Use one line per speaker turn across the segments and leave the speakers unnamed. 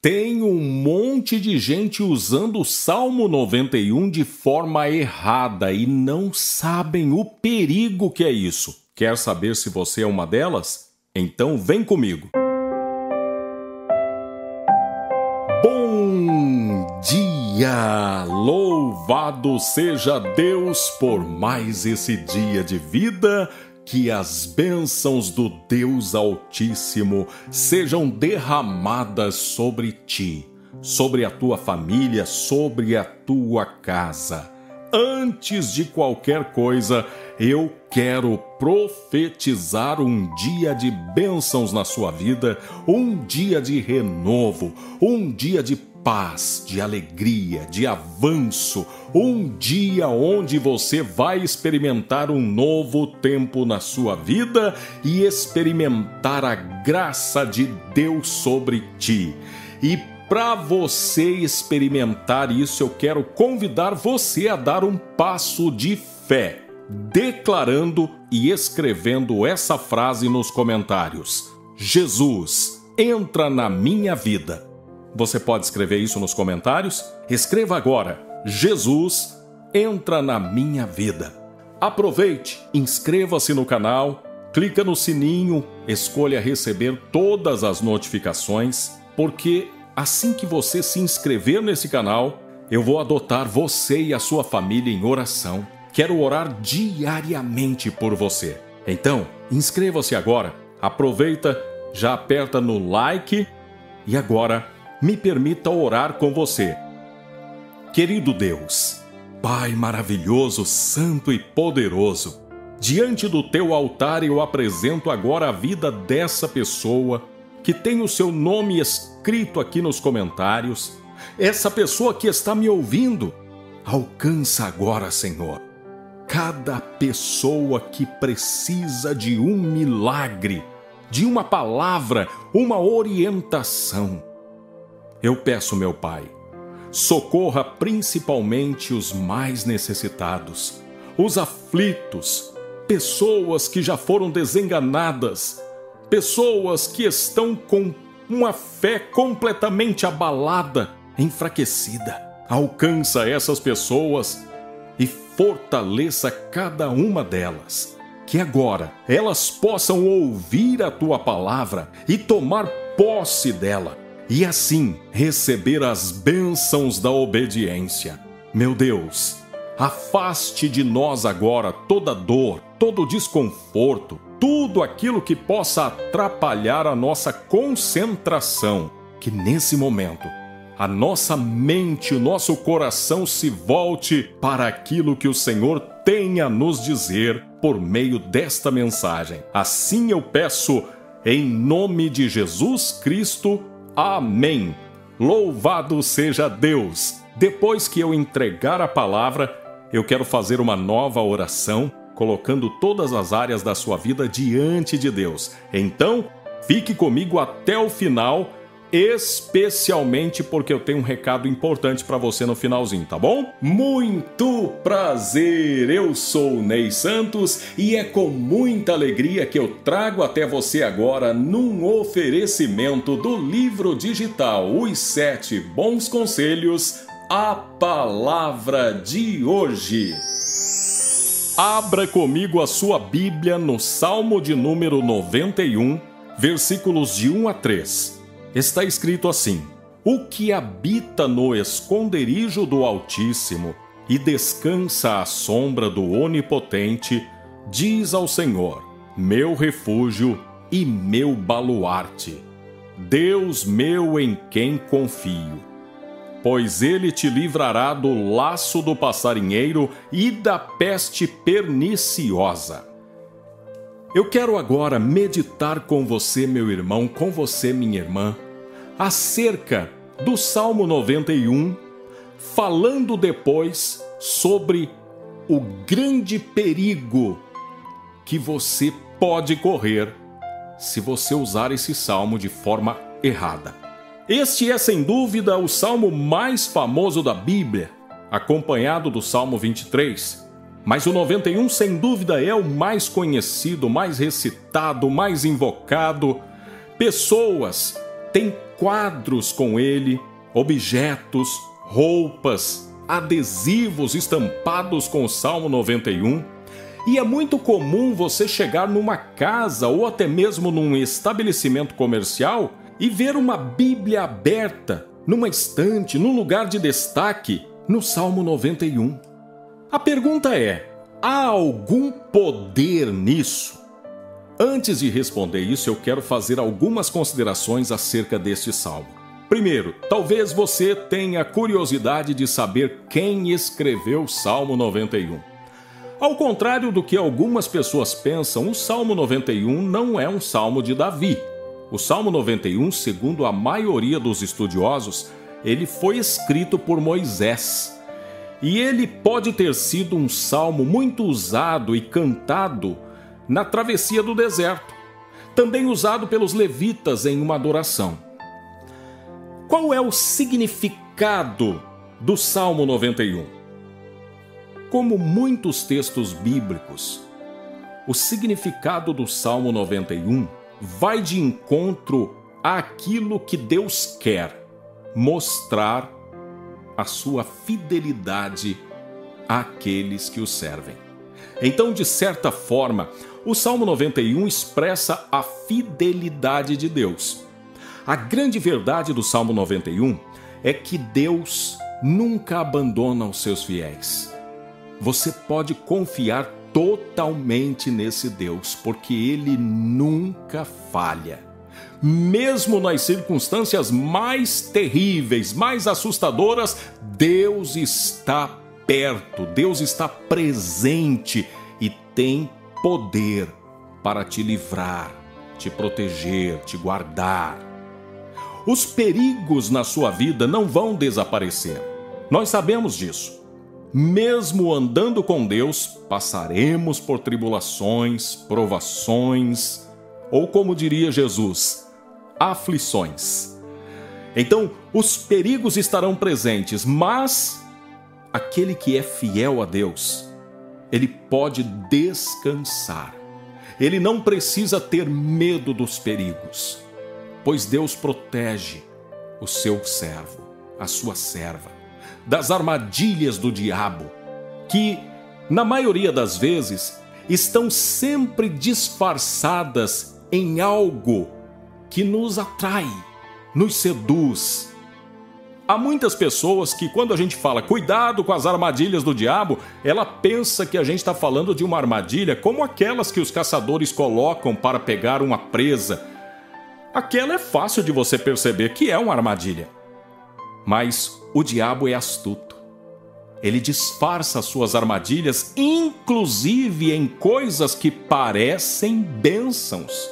Tem um monte de gente usando o Salmo 91 de forma errada e não sabem o perigo que é isso. Quer saber se você é uma delas? Então vem comigo. Bom dia! Louvado seja Deus por mais esse dia de vida. Que as bênçãos do Deus Altíssimo sejam derramadas sobre ti, sobre a tua família, sobre a tua casa. Antes de qualquer coisa, eu quero profetizar um dia de bênçãos na sua vida, um dia de renovo, um dia de paz, de alegria, de avanço, um dia onde você vai experimentar um novo tempo na sua vida e experimentar a graça de Deus sobre ti. E para você experimentar isso, eu quero convidar você a dar um passo de fé, declarando e escrevendo essa frase nos comentários: Jesus, entra na minha vida. Você pode escrever isso nos comentários? Escreva agora: Jesus, entra na minha vida. Aproveite, inscreva-se no canal, clica no sininho, escolha receber todas as notificações, porque assim que você se inscrever nesse canal, eu vou adotar você e a sua família em oração. Quero orar diariamente por você. Então, inscreva-se agora, aproveita, já aperta no like e agora me permita orar com você. Querido Deus, Pai maravilhoso, santo e poderoso, diante do teu altar eu apresento agora a vida dessa pessoa que tem o seu nome escrito aqui nos comentários. Essa pessoa que está me ouvindo, alcança agora, Senhor, cada pessoa que precisa de um milagre, de uma palavra, uma orientação. Eu peço, meu Pai, socorra principalmente os mais necessitados, os aflitos, pessoas que já foram desenganadas, pessoas que estão com uma fé completamente abalada, enfraquecida. Alcança essas pessoas e fortaleça cada uma delas, que agora elas possam ouvir a Tua palavra e tomar posse dela, e assim receber as bênçãos da obediência. Meu Deus, afaste de nós agora toda dor, todo desconforto, tudo aquilo que possa atrapalhar a nossa concentração. Que nesse momento a nossa mente, o nosso coração se volte para aquilo que o Senhor tem a nos dizer por meio desta mensagem. Assim eu peço em nome de Jesus Cristo. Amém. Louvado seja Deus. Depois que eu entregar a palavra, eu quero fazer uma nova oração, colocando todas as áreas da sua vida diante de Deus. Então, fique comigo até o final, especialmente porque eu tenho um recado importante para você no finalzinho, tá bom? Muito prazer! Eu sou o Ney Santos e é com muita alegria que eu trago até você agora num oferecimento do livro digital Os 7 Bons Conselhos, a palavra de hoje. Abra comigo a sua Bíblia no Salmo de número 91, versículos de 1 a 3. Está escrito assim: O que habita no esconderijo do Altíssimo e descansa à sombra do Onipotente, diz ao Senhor, meu refúgio e meu baluarte, Deus meu em quem confio. Pois ele te livrará do laço do passarinheiro e da peste perniciosa. Eu quero agora meditar com você, meu irmão, com você, minha irmã, acerca do Salmo 91, falando depois sobre o grande perigo que você pode correr se você usar esse salmo de forma errada. Este é, sem dúvida, o salmo mais famoso da Bíblia, acompanhado do Salmo 23. Mas o 91, sem dúvida, é o mais conhecido, mais recitado, mais invocado. Pessoas têm quadros com ele, objetos, roupas, adesivos estampados com o Salmo 91. E é muito comum você chegar numa casa ou até mesmo num estabelecimento comercial e ver uma Bíblia aberta numa estante, num lugar de destaque, no Salmo 91. A pergunta é: há algum poder nisso? Antes de responder isso, eu quero fazer algumas considerações acerca deste salmo. Primeiro, talvez você tenha curiosidade de saber quem escreveu o Salmo 91. Ao contrário do que algumas pessoas pensam, o Salmo 91 não é um salmo de Davi. O Salmo 91, segundo a maioria dos estudiosos, ele foi escrito por Moisés. E ele pode ter sido um salmo muito usado e cantado na travessia do deserto, também usado pelos levitas em uma adoração. Qual é o significado do Salmo 91? Como muitos textos bíblicos, o significado do Salmo 91 vai de encontro àquilo que Deus quer mostrar a sua fidelidade àqueles que o servem. Então, de certa forma, o Salmo 91 expressa a fidelidade de Deus. A grande verdade do Salmo 91 é que Deus nunca abandona os seus fiéis. Você pode confiar totalmente nesse Deus, porque Ele nunca falha. Mesmo nas circunstâncias mais terríveis, mais assustadoras, Deus está perto, Deus está presente e tem poder para te livrar, te proteger, te guardar. Os perigos na sua vida não vão desaparecer. Nós sabemos disso. Mesmo andando com Deus, passaremos por tribulações, provações, ou como diria Jesus, aflições. Então, os perigos estarão presentes, mas aquele que é fiel a Deus, ele pode descansar. Ele não precisa ter medo dos perigos, pois Deus protege o seu servo, a sua serva, das armadilhas do diabo, que, na maioria das vezes, estão sempre disfarçadas em algo que nos atrai, nos seduz. Há muitas pessoas que, quando a gente fala cuidado com as armadilhas do diabo, ela pensa que a gente está falando de uma armadilha como aquelas que os caçadores colocam para pegar uma presa. Aquela é fácil de você perceber que é uma armadilha. Mas o diabo é astuto. Ele disfarça suas armadilhas, inclusive em coisas que parecem bênçãos.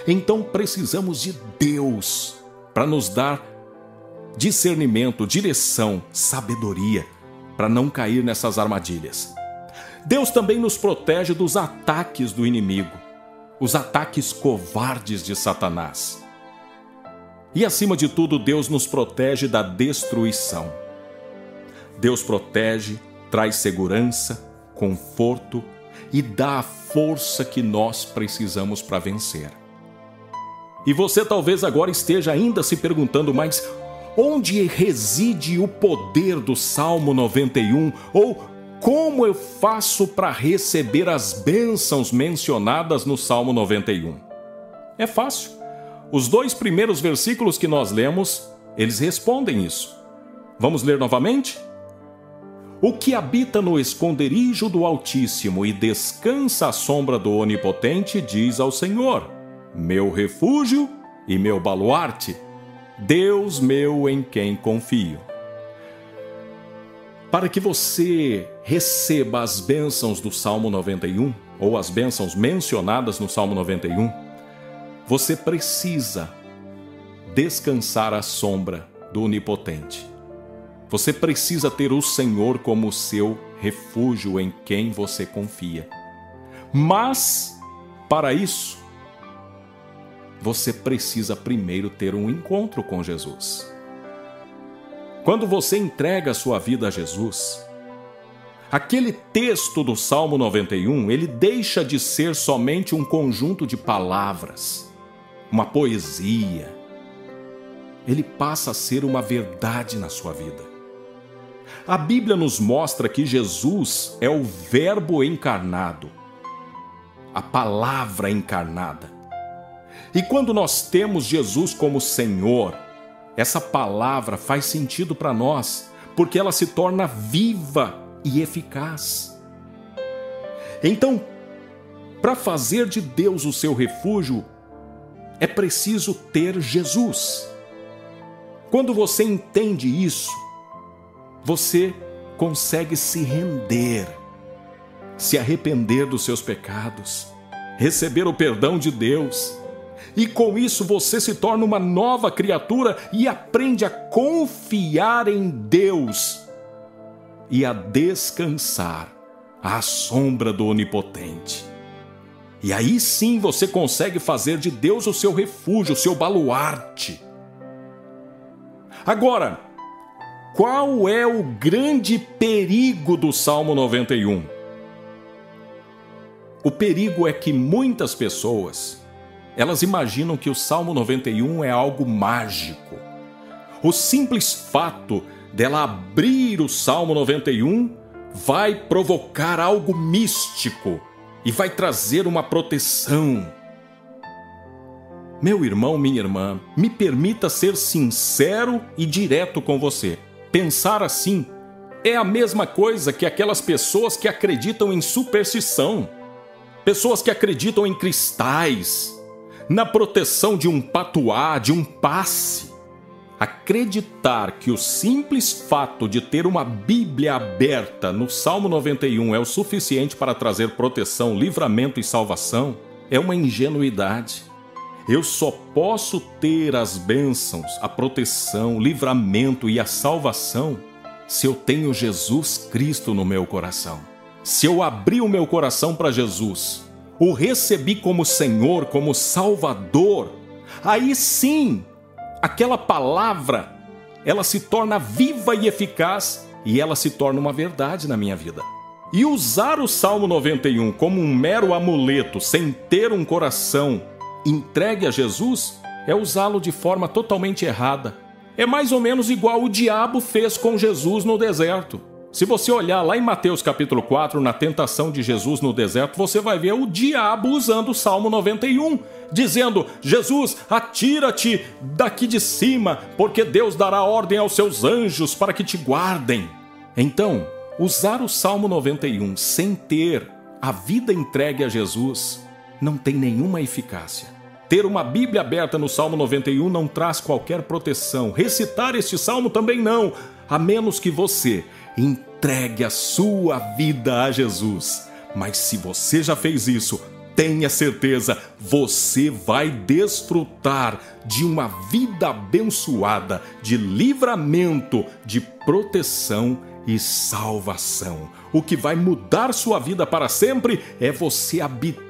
Então precisamos de Deus para nos dar discernimento, direção, sabedoria, para não cair nessas armadilhas. Deus também nos protege dos ataques do inimigo, os ataques covardes de Satanás. E acima de tudo, Deus nos protege da destruição. Deus protege, traz segurança, conforto e dá a força que nós precisamos para vencer. E você talvez agora esteja ainda se perguntando, mas onde reside o poder do Salmo 91? Ou como eu faço para receber as bênçãos mencionadas no Salmo 91? É fácil. Os 2 primeiros versículos que nós lemos, eles respondem isso. Vamos ler novamente? O que habita no esconderijo do Altíssimo e descansa à sombra do Onipotente, diz ao Senhor: meu refúgio e meu baluarte, Deus meu em quem confio. Para que você receba as bênçãos do Salmo 91, ou as bênçãos mencionadas no Salmo 91, você precisa descansar à sombra do Onipotente. Você precisa ter o Senhor como seu refúgio em quem você confia. Mas, para isso, você precisa primeiro ter um encontro com Jesus. Quando você entrega a sua vida a Jesus, aquele texto do Salmo 91, ele deixa de ser somente um conjunto de palavras, uma poesia. ele passa a ser uma verdade na sua vida. A Bíblia nos mostra que Jesus é o Verbo encarnado, a palavra encarnada. E quando nós temos Jesus como Senhor, essa palavra faz sentido para nós, porque ela se torna viva e eficaz. Então, para fazer de Deus o seu refúgio, é preciso ter Jesus. Quando você entende isso, você consegue se render, se arrepender dos seus pecados, receber o perdão de Deus. E com isso você se torna uma nova criatura e aprende a confiar em Deus e a descansar à sombra do Onipotente. E aí sim você consegue fazer de Deus o seu refúgio, o seu baluarte. Agora, qual é o grande perigo do Salmo 91? O perigo é que muitas pessoas, elas imaginam que o Salmo 91 é algo mágico. O simples fato dela abrir o Salmo 91 vai provocar algo místico e vai trazer uma proteção. Meu irmão, minha irmã, me permita ser sincero e direto com você. Pensar assim é a mesma coisa que aquelas pessoas que acreditam em superstição, pessoas que acreditam em cristais, na proteção de um patuá, de um passe. Acreditar que o simples fato de ter uma Bíblia aberta no Salmo 91 é o suficiente para trazer proteção, livramento e salvação é uma ingenuidade. Eu só posso ter as bênçãos, a proteção, o livramento e a salvação se eu tenho Jesus Cristo no meu coração. Se eu abrir o meu coração para Jesus, o recebi como Senhor, como Salvador, aí sim, aquela palavra, ela se torna viva e eficaz e ela se torna uma verdade na minha vida. E usar o Salmo 91 como um mero amuleto, sem ter um coração entregue a Jesus, é usá-lo de forma totalmente errada. É mais ou menos igual o diabo fez com Jesus no deserto. Se você olhar lá em Mateus capítulo 4, na tentação de Jesus no deserto, você vai ver o diabo usando o Salmo 91, dizendo: Jesus, atira-te daqui de cima, porque Deus dará ordem aos seus anjos para que te guardem. Então, usar o Salmo 91 sem ter a vida entregue a Jesus não tem nenhuma eficácia. Ter uma Bíblia aberta no Salmo 91 não traz qualquer proteção. Recitar este salmo também não, a menos que você entregue a sua vida a Jesus. Mas se você já fez isso, tenha certeza, você vai desfrutar de uma vida abençoada, de livramento, de proteção e salvação. O que vai mudar sua vida para sempre é você habitar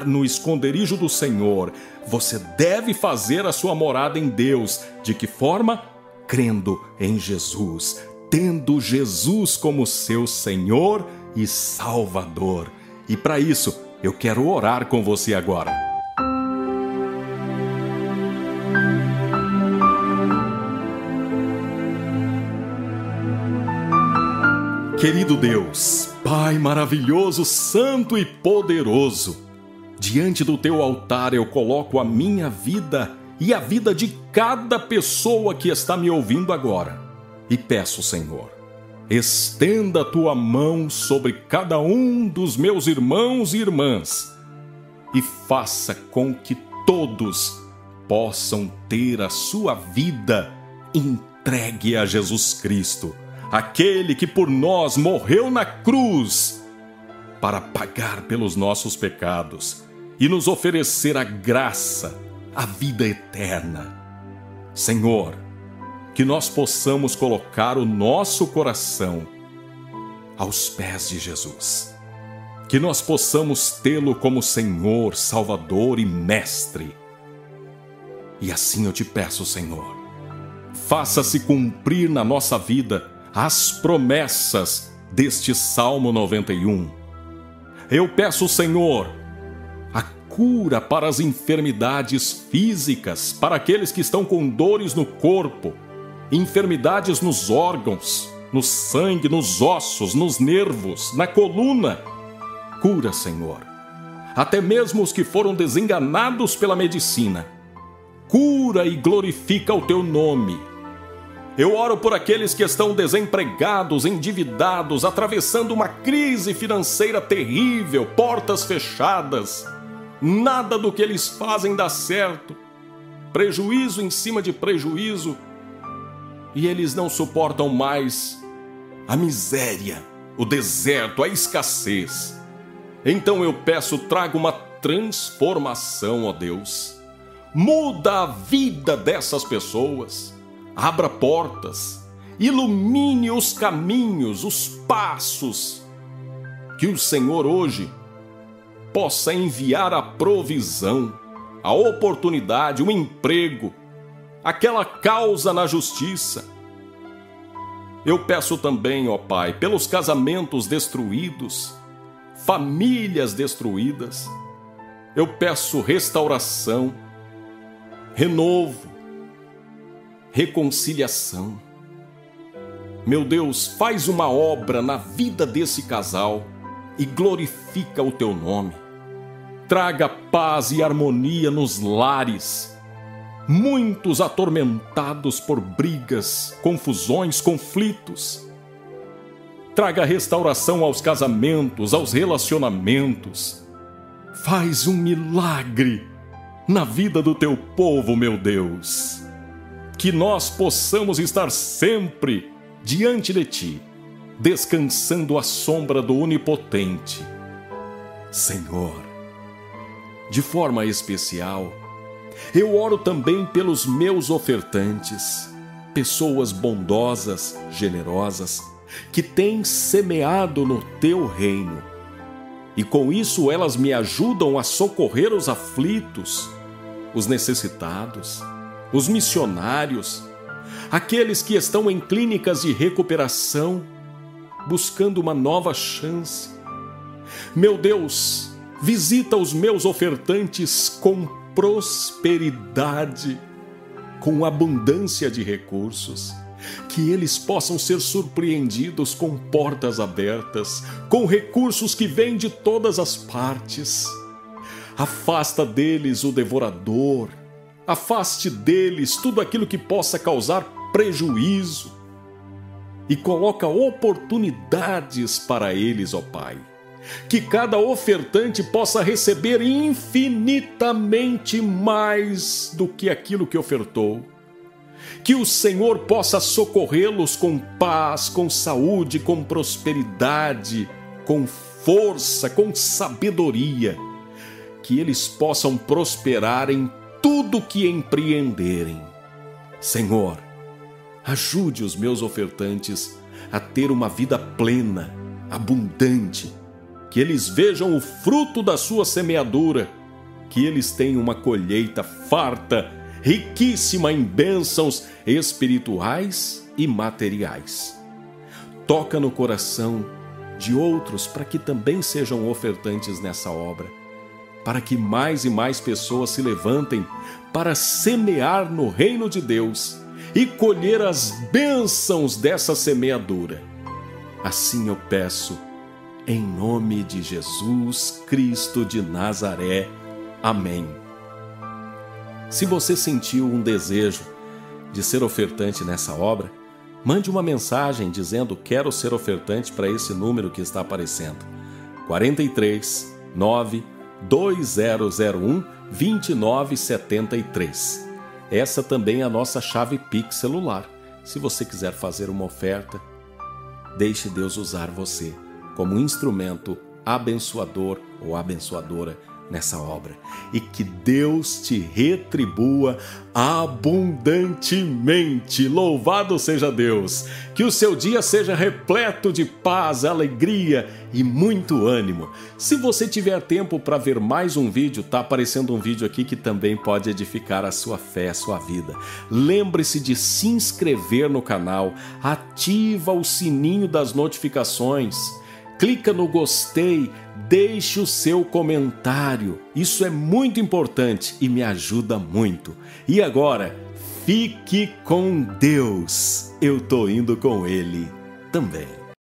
no esconderijo do Senhor. Você deve fazer a sua morada em Deus. De que forma? Crendo em Jesus, tendo Jesus como seu Senhor e Salvador. E para isso, eu quero orar com você agora. Querido Deus, Pai maravilhoso, santo e poderoso, diante do teu altar eu coloco a minha vida e a vida de cada pessoa que está me ouvindo agora. E peço, Senhor, estenda a tua mão sobre cada um dos meus irmãos e irmãs e faça com que todos possam ter a sua vida entregue a Jesus Cristo, aquele que por nós morreu na cruz para pagar pelos nossos pecados e nos oferecer a graça, a vida eterna. Senhor, que nós possamos colocar o nosso coração aos pés de Jesus. Que nós possamos tê-lo como Senhor, Salvador e Mestre. E assim eu te peço, Senhor, faça-se cumprir na nossa vida as promessas deste Salmo 91. Eu peço, Senhor, a cura para as enfermidades físicas, para aqueles que estão com dores no corpo, enfermidades nos órgãos, no sangue, nos ossos, nos nervos, na coluna. Cura, Senhor, até mesmo os que foram desenganados pela medicina. Cura e glorifica o teu nome. Eu oro por aqueles que estão desempregados, endividados, atravessando uma crise financeira terrível, portas fechadas. Nada do que eles fazem dá certo. Prejuízo em cima de prejuízo. E eles não suportam mais a miséria, o deserto, a escassez. Então eu peço, traga uma transformação, ó Deus. Muda a vida dessas pessoas. Abra portas, ilumine os caminhos, os passos. Que o Senhor hoje possa enviar a provisão, a oportunidade, o emprego, aquela causa na justiça. Eu peço também, ó Pai, pelos casamentos destruídos, famílias destruídas. Eu peço restauração, renovo, reconciliação. Meu Deus, faz uma obra na vida desse casal e glorifica o teu nome. Traga paz e harmonia nos lares. Muitos atormentados por brigas, confusões, conflitos. Traga restauração aos casamentos, aos relacionamentos. Faz um milagre na vida do teu povo, meu Deus. Que nós possamos estar sempre diante de Ti, descansando à sombra do Onipotente. Senhor, de forma especial, eu oro também pelos meus ofertantes, pessoas bondosas, generosas, que têm semeado no Teu reino. E com isso elas me ajudam a socorrer os aflitos, os necessitados, os missionários, aqueles que estão em clínicas de recuperação, buscando uma nova chance. Meu Deus, visita os meus ofertantes com prosperidade, com abundância de recursos, que eles possam ser surpreendidos com portas abertas, com recursos que vêm de todas as partes. Afasta deles o devorador, afaste deles tudo aquilo que possa causar prejuízo e coloca oportunidades para eles, ó Pai. Que cada ofertante possa receber infinitamente mais do que aquilo que ofertou. Que o Senhor possa socorrê-los com paz, com saúde, com prosperidade, com força, com sabedoria. Que eles possam prosperar em tudo que empreenderem. Senhor, ajude os meus ofertantes a ter uma vida plena, abundante, que eles vejam o fruto da sua semeadura, que eles tenham uma colheita farta, riquíssima em bênçãos espirituais e materiais. Toca no coração de outros para que também sejam ofertantes nessa obra, para que mais e mais pessoas se levantem para semear no reino de Deus e colher as bênçãos dessa semeadura. Assim eu peço, em nome de Jesus Cristo de Nazaré. Amém. Se você sentiu um desejo de ser ofertante nessa obra, mande uma mensagem dizendo quero ser ofertante para esse número que está aparecendo. 43 9 2001 2973. Essa também é a nossa chave Pix celular. Se você quiser fazer uma oferta, deixe Deus usar você como instrumento abençoador ou abençoadora nessa obra. E que Deus te retribua abundantemente. Louvado seja Deus! Que o seu dia seja repleto de paz, alegria e muito ânimo. Se você tiver tempo para ver mais um vídeo, está aparecendo um vídeo aqui que também pode edificar a sua fé, a sua vida. Lembre-se de se inscrever no canal, ativa o sininho das notificações, clica no gostei, Deixe o seu comentário, isso é muito importante e me ajuda muito. E agora, fique com Deus, eu tô indo com Ele também.